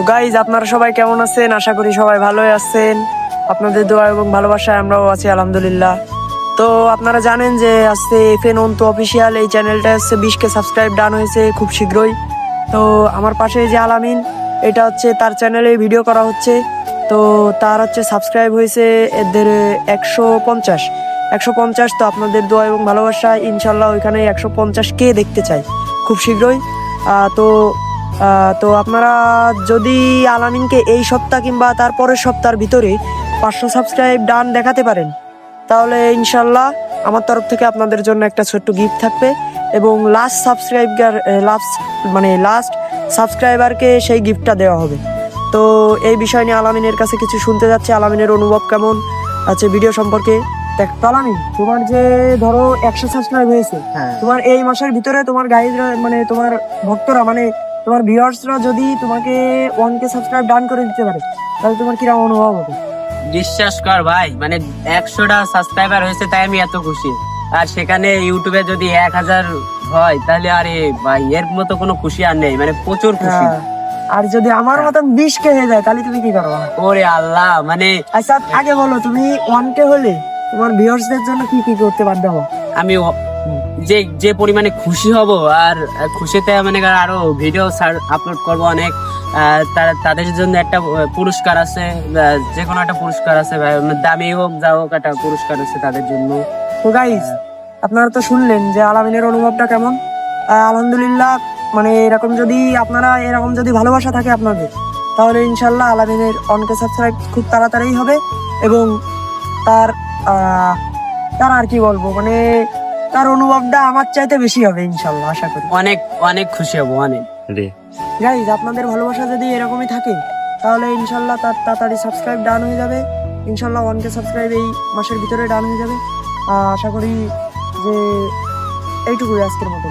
তো গাইজ আপনারা সবাই কেমন আছেন? আশা করি সবাই ভালোই আছেন। আপনাদের দোয়া এবং ভালোবাসায় আমরাও আছি আলহামদুলিল্লাহ। তো আপনারা জানেন যে আজকে এফএন অন্তু অফিসিয়াল এই চ্যানেলটা হচ্ছে 20K সাবস্ক্রাইব ডান হয়েছে খুব শীঘ্রই। তো আমার পাশে যে আলামিন, এটা হচ্ছে তার চ্যানেলে ভিডিও করা হচ্ছে। তো তার হচ্ছে সাবস্ক্রাইব হয়েছে এদের 150। তো আপনাদের দোয়া এবং ভালোবাসা ইনশাল্লাহ ওইখানে 150K দেখতে চাই খুব শীঘ্রই। তো তো আপনারা যদি আলামিনকে এই সপ্তাহ কিংবা তার পরের সপ্তাহের ভিতরে 500 সাবস্ক্রাইব ডান দেখাতে পারেন, তাহলে ইনশাল্লাহ আমার তরফ থেকে আপনাদের জন্য একটা ছোট্ট গিফট থাকবে এবং লাস্ট সাবস্ক্রাইবারকে সেই গিফটটা দেওয়া হবে। তো এই বিষয় নিয়ে আলামিনের কাছে কিছু শুনতে যাচ্ছে, আলামিনের অনুভব কেমন আছে ভিডিও সম্পর্কে। দেখ আলামিন, তোমার যে ধরো 100 সাবস্ক্রাইব হয়েছে, তোমার এই মাসের ভিতরে তোমার গাইডরা মানে তোমার ভক্তরা মানে তোমার ভিউয়ার্সরা যদি তোমাকে 1K সাবস্ক্রাইব ডান করে দিতে পারে, তাহলে তোমার কিরকম অনুভব হবে? বিশ্বাস কর ভাই, মানে 100টা সাবস্ক্রাইবার হয়েছে তাই আমি এত খুশি। আর সেখানে ইউটিউবে যদি 1000 হয় তাহলে আরে ভাই এর মতো কোনো খুশি আর নেই, মানে প্রচুর খুশি। হ্যাঁ, আর যদি আমার মতন 20K হয়ে যায় তাহলে তুমি কি করবে? ওরে আল্লাহ, মানে আচ্ছা আগে বলো, তুমি 1K হলে তোমার ভিউয়ার্সদের জন্য কি কি করতে বাধ্য হও? আমি যে যে পরিমাণে খুশি হব, আর খুশিতে মানে আরো ভিডিও আপলোড করব অনেক। তাদের জন্য একটা পুরস্কার আছে, যে কোনো একটা পুরস্কার আছে ভাই, দামি হোক যা হোক, একটা পুরস্কার আছে তাদের জন্য। তো গাইস, আপনারা তো শুনলেন যে আলামিনের অনুভবটা কেমন। আলহামদুলিল্লাহ, মানে এরকম যদি ভালোবাসা থাকে আপনাদের, তাহলে ইনশাল্লাহ আলামিনের 1K সাবস্ক্রাইব খুব তাড়াতাড়ি হবে এবং তার তার আর কি বলবো, মানে তার অনুভবটা আমার চাইতে বেশি হবে ইনশাল্লাহ, আশা করি। অনেক অনেক খুশি হব অনেক। গাইস, আপনাদের ভালোবাসা যদি এরকমই থাকে তাহলে ইনশাল্লাহ তার তাড়াতাড়ি সাবস্ক্রাইব ডান হয়ে যাবে। ইনশাল্লাহ 1K সাবস্ক্রাইব এই মাসের ভিতরে ডান হয়ে যাবে। আশা করি যে এইটুকুই আজকের মতো।